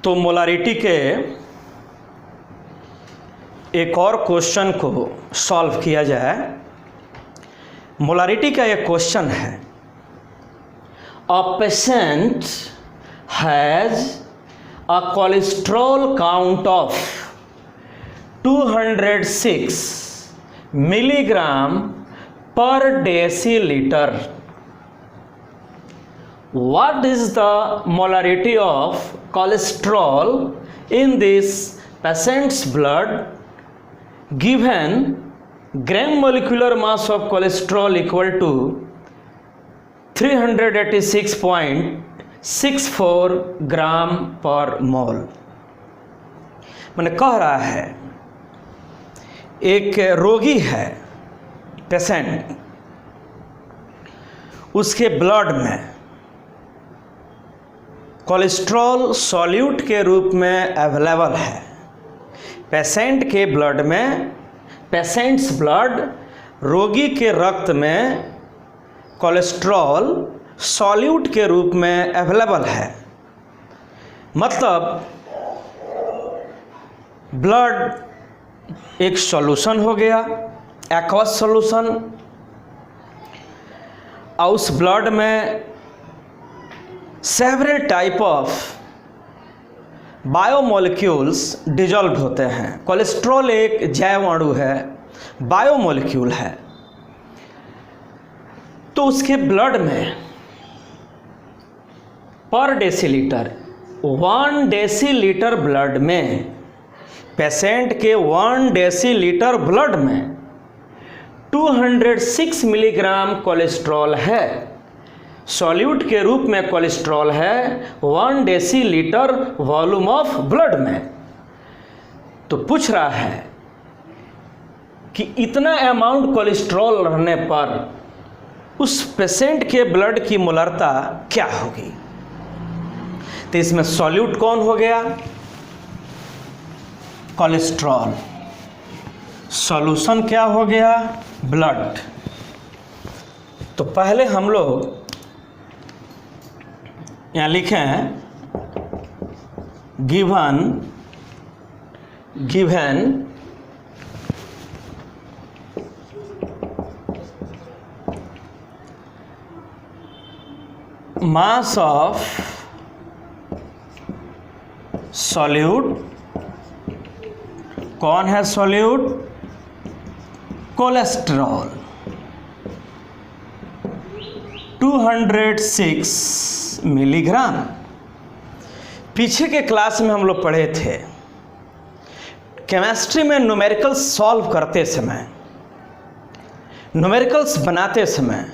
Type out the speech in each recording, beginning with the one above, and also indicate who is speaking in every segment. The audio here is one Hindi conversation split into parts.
Speaker 1: तो मोलारिटी के एक और क्वेश्चन को सॉल्व किया जाए। मोलारिटी का एक क्वेश्चन है, a patient has a cholesterol count of 206 milligram पर decilitre. What is the molarity of cholesterol in this patient's blood given gram molecular mass of cholesterol equal to 386.64 ग्राम पर मोल। मैंने कह रहा है एक रोगी है, पेशेंट, उसके ब्लड में कोलेस्ट्रॉल सॉल्यूट के रूप में अवेलेबल है। पेशेंट के ब्लड में, पेशेंट्स ब्लड, रोगी के रक्त में कोलेस्ट्रॉल सॉल्यूट के रूप में अवेलेबल है। मतलब ब्लड एक सॉल्यूशन हो गया, एक्वस सॉल्यूशन, और उस ब्लड में several type of biomolecules dissolve होते हैं। कोलेस्ट्रॉल एक जैव अणु है, बायोमोलिक्यूल है। तो उसके ब्लड में पर डेसीलीटर 1 डेसीलीटर ब्लड में, पेशेंट के 1 डेसीलीटर ब्लड में 206 मिलीग्राम कोलेस्ट्रॉल है। सॉल्यूट के रूप में कोलेस्ट्रॉल है 1 डेसीलीटर वॉल्यूम ऑफ ब्लड में। तो पूछ रहा है कि इतना अमाउंट कोलेस्ट्रॉल रहने पर उस पेशेंट के ब्लड की मोलरता क्या होगी। तो इसमें सॉल्यूट कौन हो गया? कोलेस्ट्रॉल। सॉल्यूशन क्या हो गया? ब्लड। तो पहले हम लोग यहाँ लिखें गिवन मास ऑफ सॉल्यूट। कौन है सॉल्यूट? Cholesterol 206 milligram. पीछे के क्लास में हम लोग पढ़े थे, केमिस्ट्री में न्यूमेरिकल्स सॉल्व करते समय, न्यूमेरिकल्स बनाते समय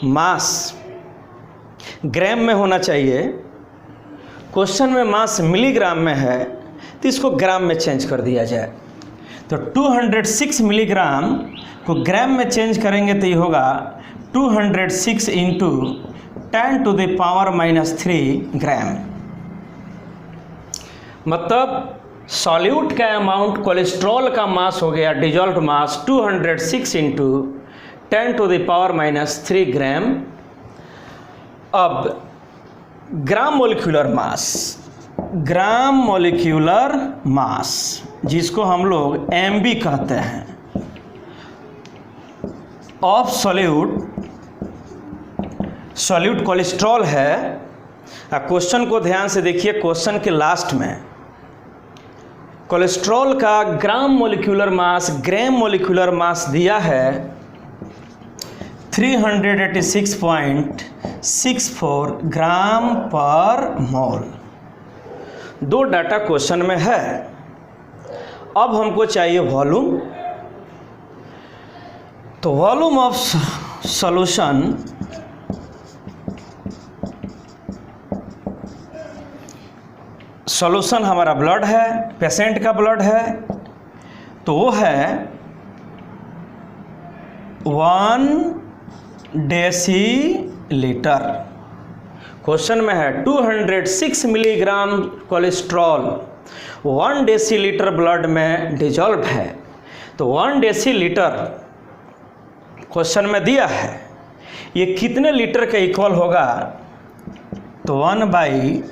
Speaker 1: मास ग्राम में होना चाहिए। क्वेश्चन में मास मिलीग्राम में है तो इसको ग्राम में चेंज कर दिया जाए। तो 206 मिलीग्राम को ग्राम में चेंज करेंगे तो ये होगा 206 into 10 to the power -3 gram. मतलब सॉल्यूट का अमाउंट, कोलेस्ट्रॉल का मास हो गया, dissolved mass 206 into 10 to the power -3 gram. अब ग्राम मोलिक्यूलर मास, ग्राम मोलिक्यूलर मास जिसको हम लोग MB कहते हैं, ऑफ सॉल्यूट कोलेस्ट्रॉल है। क्वेश्चन को ध्यान से देखिए, क्वेश्चन के लास्ट में कोलेस्ट्रॉल का ग्राम मोलिक्यूलर मास दिया है 386.64 ग्राम पर मोल। दो डाटा क्वेश्चन में है। अब हमको चाहिए वॉल्यूम। तो वॉल्यूम ऑफ सॉल्यूशन हमारा ब्लड है, पेशेंट का ब्लड है, तो वो है 1 डेसीलीटर। क्वेश्चन में है 206 मिलीग्राम कोलेस्ट्रॉल 1 डेसीलीटर ब्लड में डिजॉल्व है। तो 1 डेसीलीटर क्वेश्चन में दिया है, ये कितने लीटर के इक्वल होगा? तो 1/10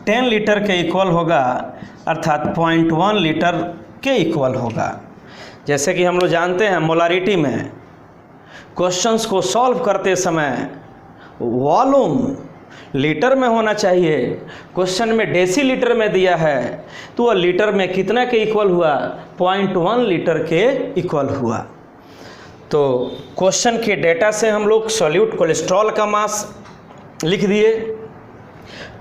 Speaker 1: 10 लीटर के इक्वल होगा, अर्थात 0.1 लीटर के इक्वल होगा। जैसे कि हम लोग जानते हैं मोलारिटी में क्वेश्चंस को सॉल्व करते समय वॉल्यूम लीटर में होना चाहिए। क्वेश्चन में डेसीलीटर में दिया है तो वह लीटर में कितना के इक्वल हुआ, 0.1 लीटर के इक्वल हुआ। तो क्वेश्चन के डेटा से हम लोग सॉल्यूट कोलेस्ट्रॉल का मास लिख दिए,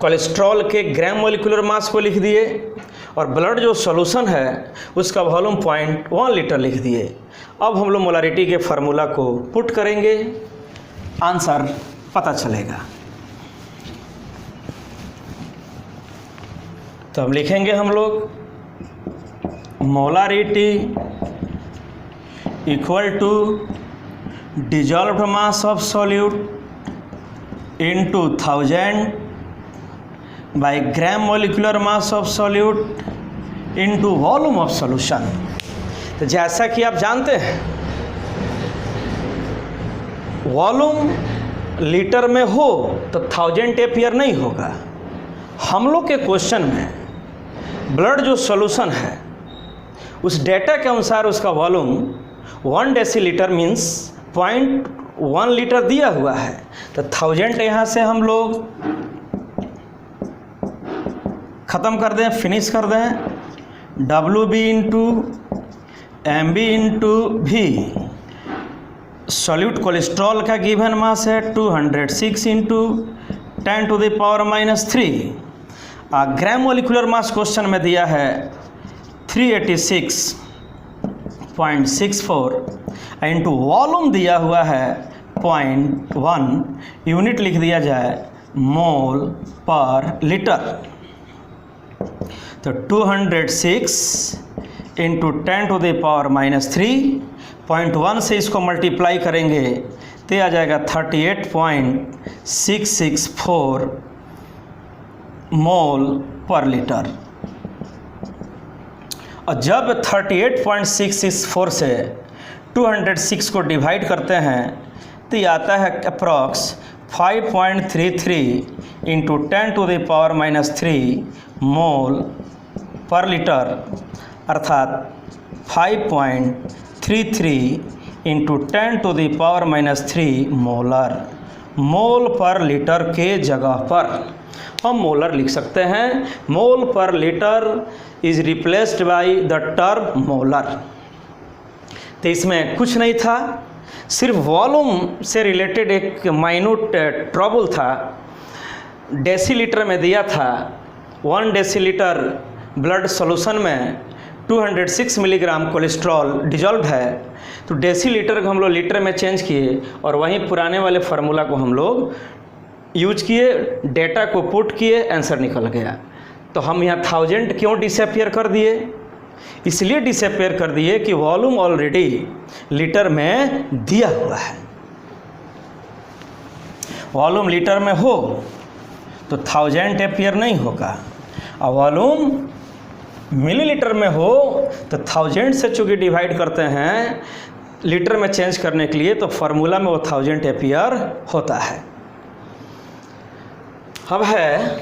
Speaker 1: कोलेस्ट्रॉल के ग्राम मोलिकुलर मास को लिख दिए, और ब्लड जो सॉल्यूशन है उसका वॉल्यूम 0.1 लीटर लिख दिए। अब हम लोग मोलारिटी के फार्मूला को पुट करेंगे, आंसर पता चलेगा। तो हम लिखेंगे हम लोग molarity equal to dissolved mass of solute into 1000 by gram molecular mass of solute into volume of solution. तो जैसा कि आप जानते हैं वॉल्यूम लीटर में हो तो 1000 एम्पियर नहीं होगा। हम लोग के क्वेश्चन में ब्लड जो सॉल्यूशन है उस डेटा के अनुसार उसका वॉल्यूम 1 डेसीलीटर मीन्स 0.1 लीटर दिया हुआ है। तो 1000 यहाँ से हम लोग ख़त्म कर दें, फिनिश कर दें। WB into MB into V solute cholesterol का गिवन मास है 206 इंटू 10⁻³ ग्राम मोलिकुलर मास क्वेश्चन में दिया है 386.64 इंटू वॉल्यूम दिया हुआ है 0.1, यूनिट लिख दिया जाए मोल पर लीटर। तो 206 इंटू 10⁻³ 0.1 से इसको मल्टीप्लाई करेंगे तो आ जाएगा 38.664 मोल पर लीटर। और जब 38.664 से 206 को डिवाइड करते हैं तो ये आता है अप्रॉक्स 5.33 इंटू 10⁻³ मोल पर लीटर, अर्थात 5.33 इंटू 10⁻³ मोलर। मोल पर लीटर के जगह पर हम मोलर लिख सकते हैं। मोल पर litre is replaced by the term molar. तो इसमें कुछ नहीं था, सिर्फ वॉल्यूम से रिलेटेड एक माइन्यूट ट्रबल था। डेसीलीटर में दिया था 1 डेसीलीटर ब्लड सॉल्यूशन में 206 मिलीग्राम कोलेस्ट्रॉल डिजॉल्व है, तो डेसीलीटर को हम लोग लीटर में चेंज किए और वहीं पुराने वाले फार्मूला को हम लोग यूज किए, डेटा को पुट किए, आंसर निकल गया। तो हम यहाँ 1000 क्यों डिसअपियर कर दिए? इसलिए डिसअपियर कर दिए कि वॉल्यूम ऑलरेडी लीटर में दिया हुआ है। वॉल्यूम लीटर में हो तो 1000 एम्पियर नहीं होगा, और वॉल्यूम मिलीलीटर में हो तो 1000 से चूँकि डिवाइड करते हैं लीटर में चेंज करने के लिए, तो फार्मूला में वो 1000 एम्पियर होता है। अब है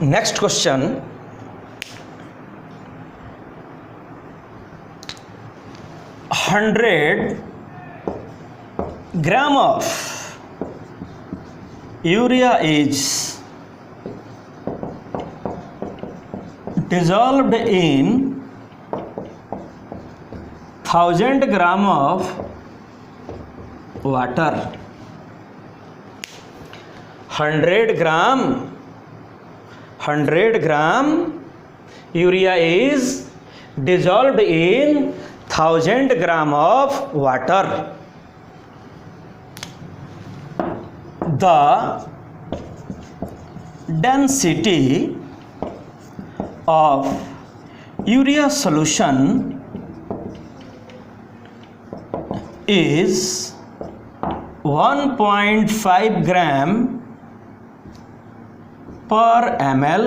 Speaker 1: next question, 100 gram of urea is dissolved in 1000 gram of water। 100 gram urea is dissolved in 1000 gram of water। The density of urea solution is 1.5 gram per ml,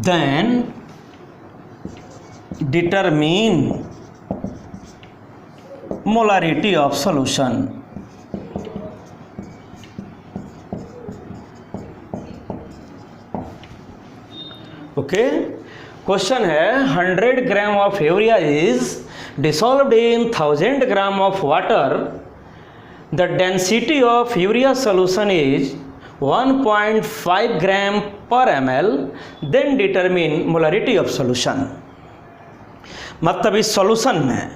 Speaker 1: then determine molarity of solution। Okay, question है 100 gram of urea is dissolved in 1000 gram of water, the density of urea solution is 1.5 gram per ml, then determine molarity of solution. मतलब इस सॉल्यूशन में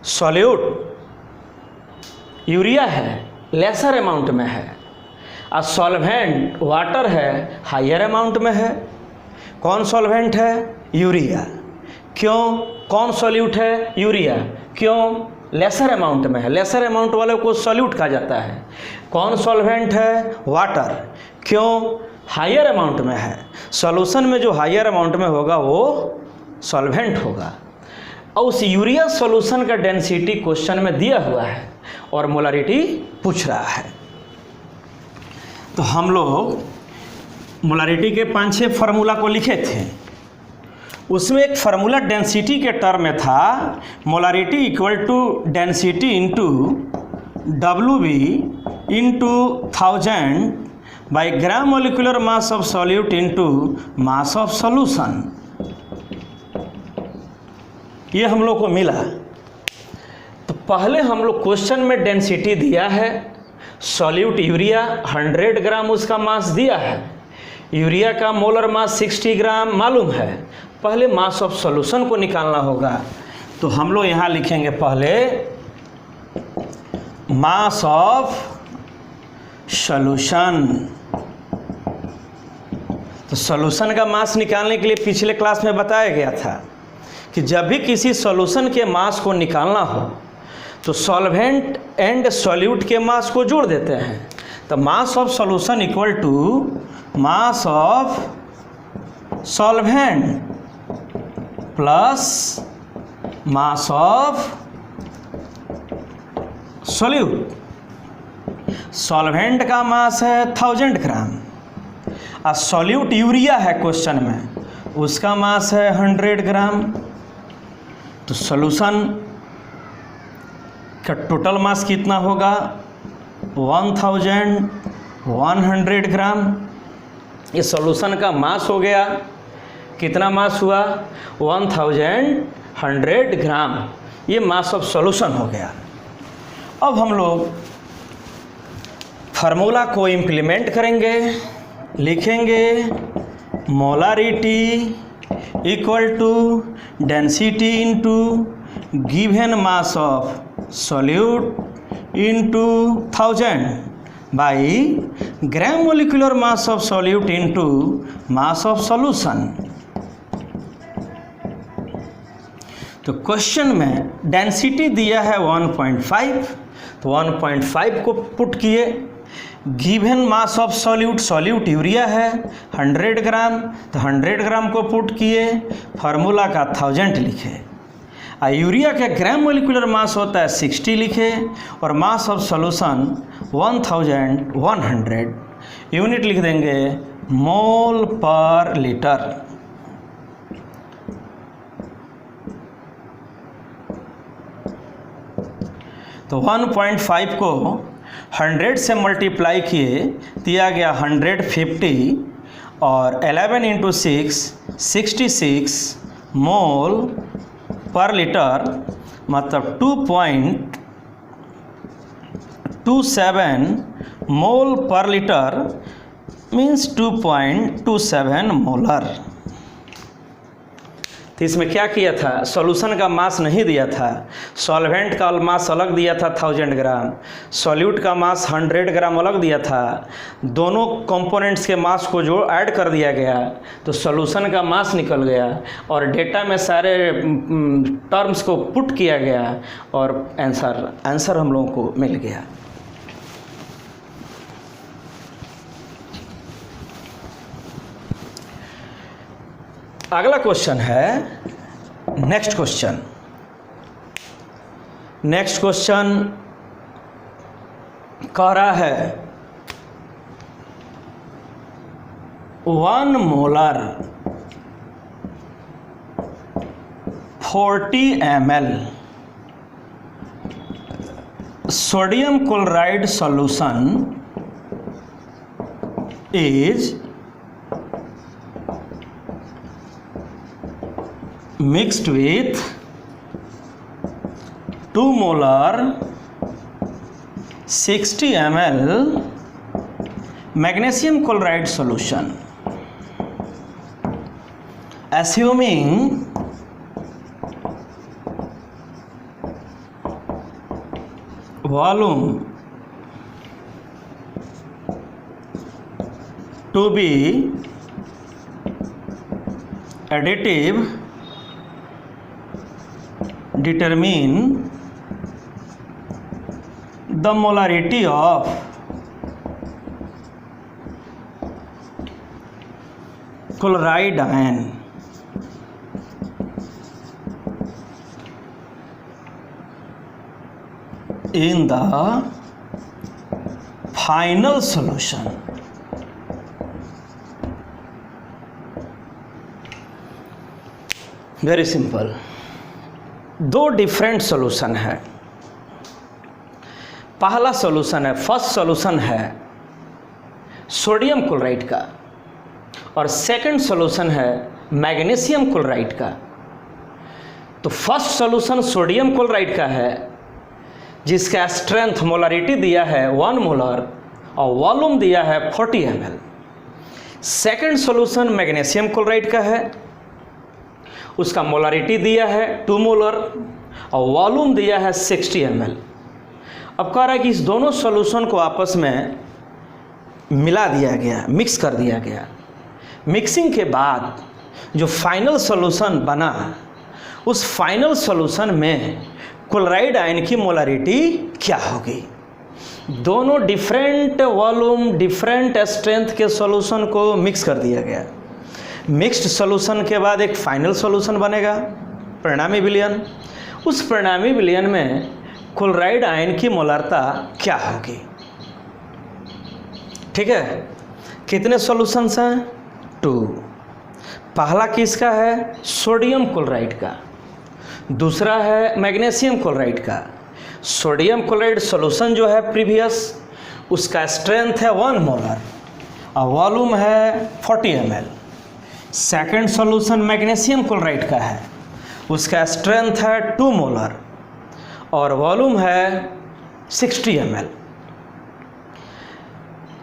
Speaker 1: सॉल्यूट यूरिया है, लेसर अमाउंट में है, और सॉल्वेंट वाटर है, हायर अमाउंट में है। कौन सॉल्वेंट है? यूरिया। क्यों? कौन सॉल्यूट है? यूरिया। क्यों? लेसर अमाउंट में है, लेसर अमाउंट वाले को सॉल्यूट कहा जाता है। कौन सॉल्वेंट है? वाटर। क्यों? हायर अमाउंट में है। सॉल्यूशन में जो हायर अमाउंट में होगा वो सॉल्वेंट होगा। और उस यूरिया सॉल्यूशन का डेंसिटी क्वेश्चन में दिया हुआ है और मोलरिटी पूछ रहा है। तो हम लोग मोलरिटी के 5-6 फार्मूला को लिखे थे। उसमें एक फार्मूला डेंसिटी के टर्म में था, molarity equal to density into WB into 1000 by gram molecular mass of solute into mass of solution. ये हम लोग को मिला। तो पहले हम लोग क्वेश्चन में डेंसिटी दिया है, सॉल्यूट यूरिया 100 ग्राम उसका मास दिया है, यूरिया का मोलर मास 60 ग्राम मालूम है। पहले मास ऑफ सॉल्यूशन को निकालना होगा। तो हम लोग यहाँ लिखेंगे पहले मास ऑफ सॉल्यूशन। तो सॉल्यूशन का मास निकालने के लिए पिछले क्लास में बताया गया था कि जब भी किसी सॉल्यूशन के मास को निकालना हो तो सॉल्वेंट एंड सॉल्यूट के मास को जोड़ देते हैं। तो mass of solution equal to mass of solvent plus mass of solute. Solvent का मास है 1000 ग्राम और सॉल्यूट यूरिया है क्वेश्चन में, उसका मास है 100 ग्राम। तो सॉल्यूशन का टोटल मास कितना होगा? 1100 ग्राम। ये सॉल्यूशन का मास हो गया। कितना मास हुआ? 1100 ग्राम। ये मास ऑफ सॉल्यूशन हो गया। अब हम लोग फार्मूला को इम्प्लीमेंट करेंगे। लिखेंगे molarity equal to density into given mass of solute into 1000 by gram molecular mass of solute into mass of solution. तो क्वेश्चन में डेंसिटी दिया है 1.5, तो 1.5 को पुट किए। Given mass of solute, solute urea है 100 ग्राम, तो 100 ग्राम को पुट किए। फार्मूला का 1000 लिखे। यूरिया का ग्राम मोलिकुलर मास होता है 60 लिखे और मास ऑफ सॉल्यूशन 1100। यूनिट लिख देंगे मोल पर लीटर। तो 1.5 को 100 से मल्टीप्लाई किए, दिया गया 150 और 11 इंटू 6 66 मोल पर लीटर, मतलब 2.27 मोल पर लीटर मीन्स 2.27 मोलर। तो इसमें क्या किया था? सॉल्यूशन का मास नहीं दिया था, सॉल्वेंट का मास अलग दिया था 1000 ग्राम, सॉल्यूट का मास 100 ग्राम अलग दिया था। दोनों कंपोनेंट्स के मास को जो ऐड कर दिया गया तो सॉल्यूशन का मास निकल गया और डेटा में सारे टर्म्स को पुट किया गया और आंसर हम लोगों को मिल गया। अगला क्वेश्चन है नेक्स्ट क्वेश्चन कह रहा है 1 molar 40 ml sodium chloride solution is mixed with 2 molar 60 ml magnesium chloride solution, assuming volume to be additive, determine the molarity of chloride ion in the final solution. Very simple, दो डिफरेंट सॉल्यूशन है। पहला सॉल्यूशन है, फर्स्ट सॉल्यूशन है सोडियम क्लोराइड का, और सेकंड सॉल्यूशन है मैग्नीशियम क्लोराइड का। तो फर्स्ट सॉल्यूशन सोडियम क्लोराइड का है, जिसका स्ट्रेंथ मोलारिटी दिया है 1 मोलर और वॉल्यूम दिया है 40 ml। Second solution magnesium chloride का है, उसका मोलारिटी दिया है 2 मोलर और वॉल्यूम दिया है 60 ml। अब कह रहा है कि इस दोनों सॉल्यूशन को आपस में मिला दिया गया, मिक्स कर दिया गया। मिक्सिंग के बाद जो फाइनल सॉल्यूशन बना, उस फाइनल सॉल्यूशन में क्लोराइड आयन की मोलारिटी क्या होगी। दोनों डिफरेंट वॉल्यूम, डिफरेंट स्ट्रेंथ के सॉल्यूशन को मिक्स कर दिया गया। मिक्स्ड सॉल्यूशन के बाद एक फाइनल सॉल्यूशन बनेगा, परिणामी विलयन। उस परिणामी विलयन में क्लोराइड आयन की मोलारता क्या होगी। ठीक है, कितने सॉल्यूशंस हैं? 2। पहला किसका है? सोडियम क्लोराइड का, दूसरा है मैग्नीशियम क्लोराइड का। सोडियम क्लोराइड सॉल्यूशन जो है प्रीवियस, उसका स्ट्रेंथ है 1 मोलर और वॉल्यूम है 40 ml। Second solution magnesium chloride का है, उसका स्ट्रेंथ है 2 मोलर और वॉल्यूम है 60 ml।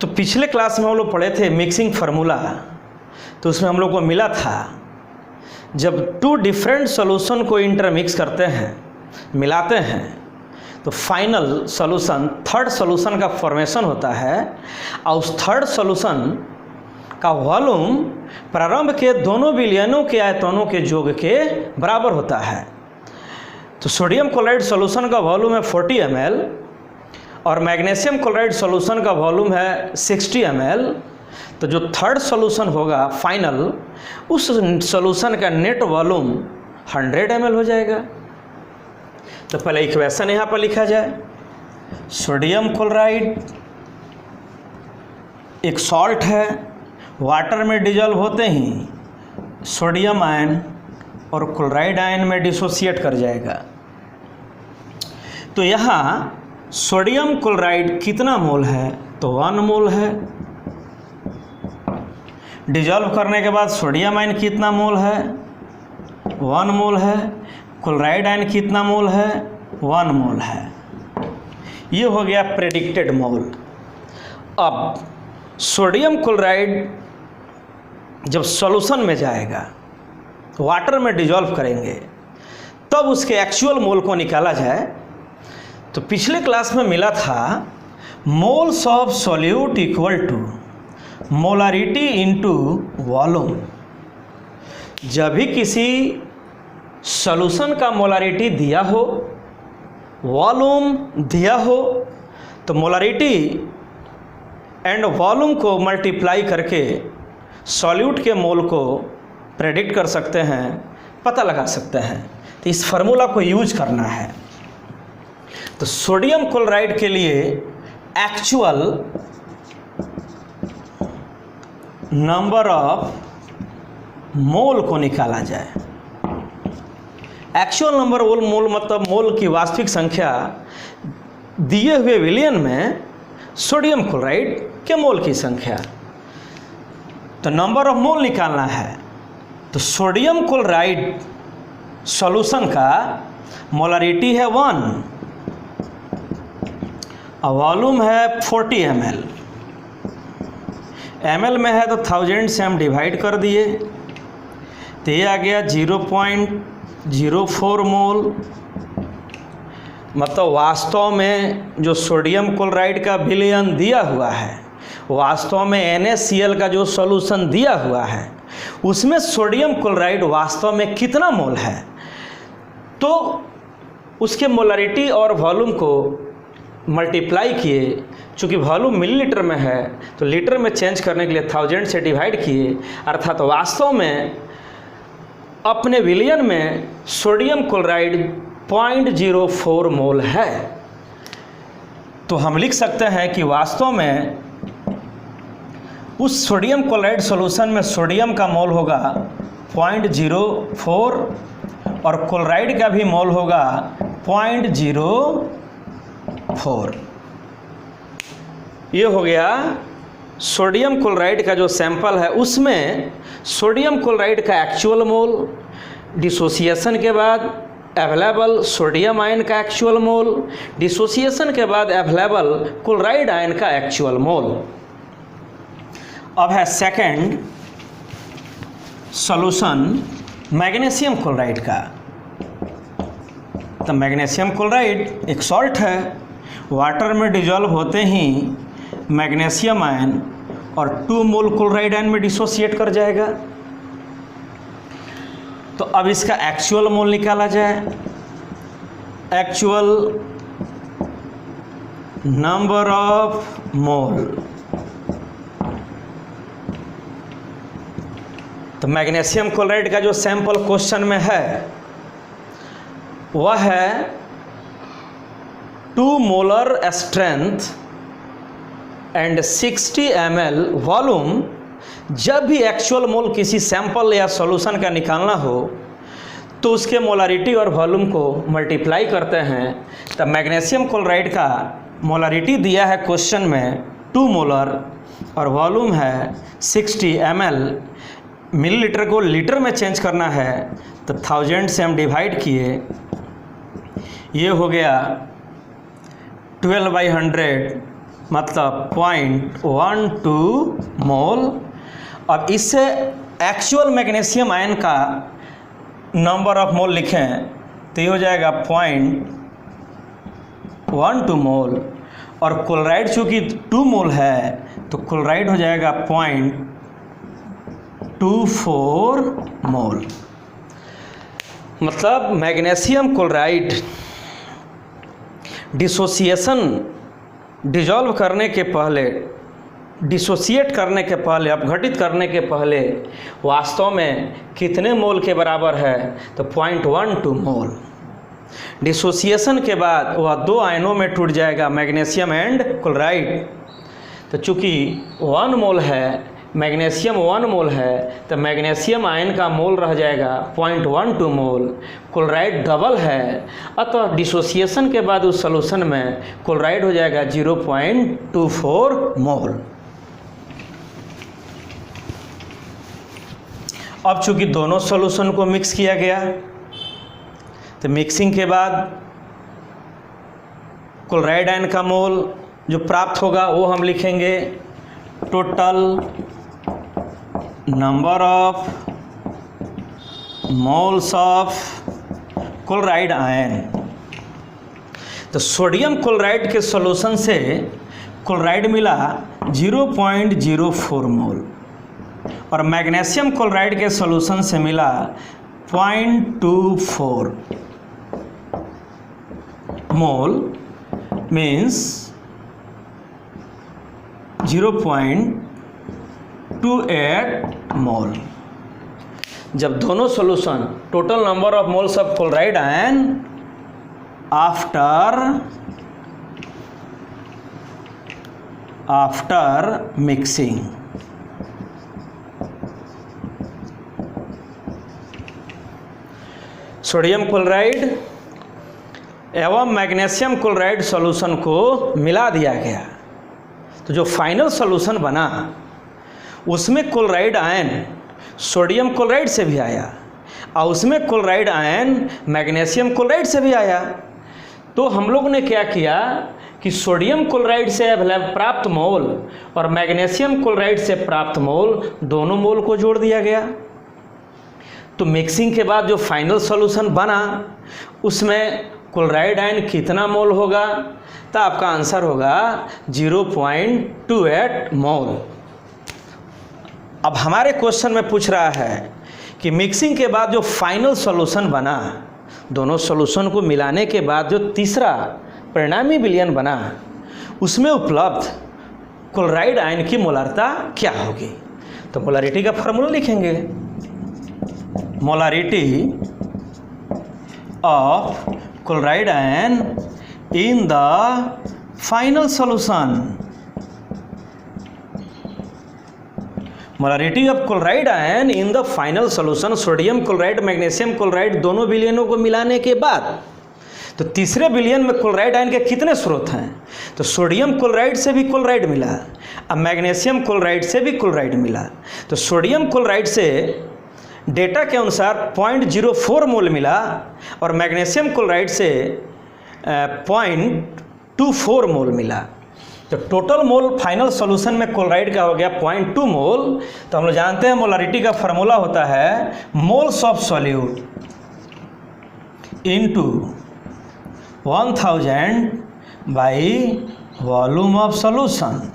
Speaker 1: तो पिछले क्लास में हम लोग पढ़े थे मिक्सिंग फार्मूला, तो उसमें हम लोग को मिला था जब 2 डिफरेंट सॉल्यूशन को इंटरमिक्स करते हैं, मिलाते हैं, तो फाइनल सॉल्यूशन, थर्ड सॉल्यूशन का फॉर्मेशन होता है और उस थर्ड सॉल्यूशन का वॉल्यूम प्रारंभ के दोनों विलयनों के आयतनों के योग के बराबर होता है। तो सोडियम क्लोराइड सॉल्यूशन का वॉल्यूम है 40 ml और मैग्नीशियम क्लोराइड सॉल्यूशन का वॉल्यूम है 60 ml। तो जो थर्ड सॉल्यूशन होगा फाइनल, उस सॉल्यूशन का नेट वॉल्यूम 100 ml हो जाएगा। तो पहले इक्वेशन यहाँ पर लिखा जाए। सोडियम क्लोराइड एक सॉल्ट है, वाटर में डिजॉल्व होते ही सोडियम आयन और क्लोराइड आयन में डिसोसिएट कर जाएगा। तो यहाँ सोडियम क्लोराइड कितना मोल है? तो 1 मोल है। डिजॉल्व करने के बाद सोडियम आयन कितना मोल है? 1 मोल है। क्लोराइड आयन कितना मोल है? 1 मोल है। ये हो गया प्रेडिक्टेड मोल। अब सोडियम क्लोराइड जब सॉल्यूशन में जाएगा, वाटर में डिजॉल्व करेंगे, तब उसके एक्चुअल मोल को निकाला जाए। तो पिछले क्लास में मिला था moles of solute equal to molarity into volume. जब भी किसी सॉल्यूशन का मोलारिटी दिया हो, वॉल्यूम दिया हो, तो मोलारिटी एंड वॉल्यूम को मल्टीप्लाई करके सॉल्यूट के मोल को प्रेडिक्ट कर सकते हैं, पता लगा सकते हैं। तो इस फार्मूला को यूज करना है। तो सोडियम क्लोराइड के लिए एक्चुअल नंबर ऑफ मोल को निकाला जाए। एक्चुअल नंबर ऑफ मोल मतलब मोल की वास्तविक संख्या दिए हुए विलयन में सोडियम क्लोराइड के मोल की संख्या। तो नंबर ऑफ मोल निकालना है। तो सोडियम क्लोराइड सॉल्यूशन का मोलरिटी है 1 और वॉल्यूम है 40 ml। ml में है तो 1000 से हम डिवाइड कर दिए तो ये आ गया 0.04 मोल। मतलब वास्तव में जो सोडियम क्लोराइड का विलयन दिया हुआ है, वास्तव में NaCl का जो सॉल्यूशन दिया हुआ है उसमें सोडियम क्लोराइड वास्तव में कितना मोल है, तो उसके मोलरिटी और वॉल्यूम को मल्टीप्लाई किए। चूँकि वॉल्यूम मिलीलीटर में है तो लीटर में चेंज करने के लिए 1000 से डिवाइड किए, अर्थात वास्तव में अपने विलयन में सोडियम क्लोराइड 0.04 मोल है। तो हम लिख सकते हैं कि वास्तव में उस सोडियम क्लोराइड सॉल्यूशन में सोडियम का मोल होगा 0.04 और क्लोराइड का भी मोल होगा 0.04। ये हो गया सोडियम क्लोराइड का जो सैंपल है, उसमें सोडियम क्लोराइड का एक्चुअल मोल, डिसोसिएशन के बाद अवेलेबल सोडियम आयन का एक्चुअल मोल, डिसोसिएशन के बाद अवेलेबल क्लोराइड आयन का एक्चुअल मोल। अब है सेकंड सॉल्यूशन मैग्नीशियम क्लोराइड का। तो मैग्नीशियम क्लोराइड एक सॉल्ट है, वाटर में डिजॉल्व होते ही मैग्नीशियम आयन और 2 मोल क्लोराइड आयन में डिसोसिएट कर जाएगा। तो अब इसका एक्चुअल मोल निकाला जाए। एक्चुअल नंबर ऑफ मोल, तो मैग्नीशियम क्लोराइड का जो सैंपल क्वेश्चन में है वह है 2 molar strength and 60 ml volume. जब भी एक्चुअल मोल किसी सैंपल या सॉल्यूशन का निकालना हो तो उसके मोलारिटी और वॉल्यूम को मल्टीप्लाई करते हैं। तब मैग्नीशियम क्लोराइड का मोलारिटी दिया है क्वेश्चन में 2 मोलर और वॉल्यूम है 60 ml। मिलीलीटर को लीटर में चेंज करना है तो 1000 से हम डिवाइड किए, ये हो गया 12/100 मतलब 0.12 मोल। अब इससे एक्चुअल मैग्नीशियम आयन का नंबर ऑफ मोल लिखें तो ये हो जाएगा 0.12 मोल और क्लोराइड चूँकि 2 मोल है तो क्लोराइड हो जाएगा 0.24 मोल। मतलब मैग्नीशियम क्लोराइड डिसोसिएशन डिजॉल्व करने के पहले, डिसोसिएट करने के पहले, अपघटित करने के पहले वास्तव में कितने मोल के बराबर है, तो 0.12 मोल। डिसोसिएशन के बाद वह 2 आयनों में टूट जाएगा, मैग्नीशियम एंड क्लोराइड। तो चूँकि 1 मोल है, मैग्नीशियम 1 मोल है, तो मैग्नीशियम आयन का मोल रह जाएगा 0.12 मोल। क्लोराइड डबल है, अतः डिसोसिएशन के बाद उस सॉल्यूशन में क्लोराइड हो जाएगा 0.24 मोल। अब चूँकि दोनों सॉल्यूशन को मिक्स किया गया तो मिक्सिंग के बाद क्लोराइड आयन का मोल जो प्राप्त होगा वो हम लिखेंगे total number of moles of chloride ion. तो सोडियम क्लोराइड के सॉल्यूशन से क्लोराइड मिला 0.04 मोल और मैग्नीशियम क्लोराइड के सॉल्यूशन से मिला 0.24 मोल, मीन्स 0.28 मोल। जब दोनों solution total number of moles of chloride ion after mixing, sodium chloride एवं मैग्नीशियम क्लोराइड सॉल्यूशन को मिला दिया गया तो जो फाइनल सॉल्यूशन बना उसमें क्लोराइड आयन सोडियम क्लोराइड से भी आया और उसमें क्लोराइड आयन मैग्नीशियम क्लोराइड से भी आया। तो हम लोग ने क्या किया कि सोडियम क्लोराइड से प्राप्त मोल और मैग्नीशियम क्लोराइड से प्राप्त मोल, दोनों मोल को जोड़ दिया गया। तो मिक्सिंग के बाद जो फाइनल सॉल्यूशन बना उसमें क्लोराइड आयन कितना मोल होगा, तो आपका आंसर होगा 0.28 मोल। अब हमारे क्वेश्चन में पूछ रहा है कि मिक्सिंग के बाद जो फाइनल सॉल्यूशन बना, दोनों सॉल्यूशन को मिलाने के बाद जो तीसरा परिणामी विलयन बना, उसमें उपलब्ध क्लोराइड आयन की मोलारिटी क्या होगी। तो मोलारिटी का फॉर्मूला लिखेंगे, molarity of chloride ion in the final solution. Molarity of chloride ion in the final solution, sodium chloride magnesium chloride दोनों विलयनों को मिलाने के बाद, तो तीसरे विलयन में क्लोराइड आयन के कितने स्रोत हैं, तो सोडियम क्लोराइड से भी क्लोराइड मिला, अब मैग्नीशियम क्लोराइड से भी क्लोराइड मिला। तो सोडियम क्लोराइड से डेटा के अनुसार 0.04 मोल मिला और मैग्नीशियम क्लोराइड से 0.24 मोल मिला। तो टोटल मोल फाइनल सॉल्यूशन में क्लोराइड का हो गया 0.2 मोल। तो हम लोग जानते हैं मोलारिटी का फार्मूला होता है moles of solute into 1000 by volume of solution.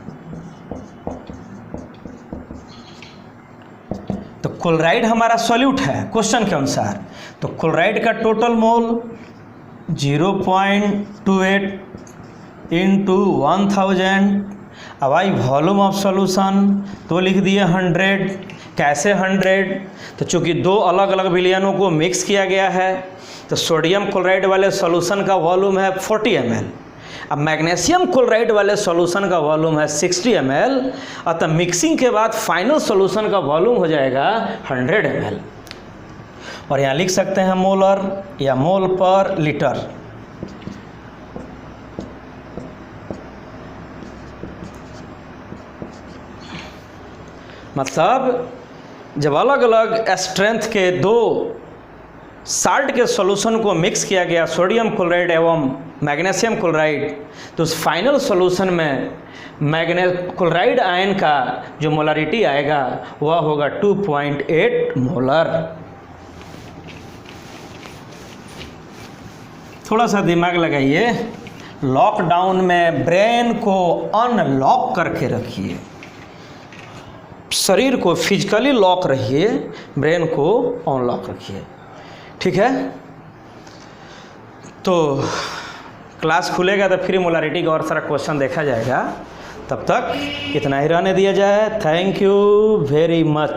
Speaker 1: तो क्लोराइड हमारा सॉल्यूट है क्वेश्चन के अनुसार, तो क्लोराइड का टोटल मोल 0.28 इंटू 1000। अब आई वॉल्यूम ऑफ सॉल्यूशन, तो लिख दिए 100। कैसे 100, तो चूँकि दो अलग अलग विलयनों को मिक्स किया गया है, तो सोडियम क्लोराइड वाले सॉल्यूशन का वॉल्यूम है 40 ml, अब मैग्नीशियम क्लोराइड वाले सॉल्यूशन का वॉल्यूम है 60 ml, अतः मिक्सिंग के बाद फाइनल सॉल्यूशन का वॉल्यूम हो जाएगा 100 ml। और यहाँ लिख सकते हैं मोलर या मोल पर लीटर। मतलब जब अलग अलग स्ट्रेंथ के दो साल्ट के सॉल्यूशन को मिक्स किया गया, सोडियम क्लोराइड एवं मैग्नीशियम क्लोराइड, तो उस फाइनल सॉल्यूशन में क्लोराइड आयन का जो मोलारिटी आएगा वह होगा 2.8 मोलर। थोड़ा सा दिमाग लगाइए, लॉकडाउन में ब्रेन को अनलॉक करके रखिए, शरीर को फिजिकली लॉक रखिए, ब्रेन को अनलॉक रखिए, ठीक है। तो क्लास खुलेगा तो फिर मोलारिटी का और सारा क्वेश्चन देखा जाएगा। तब तक इतना ही रहने दिया जाए। Thank you very much.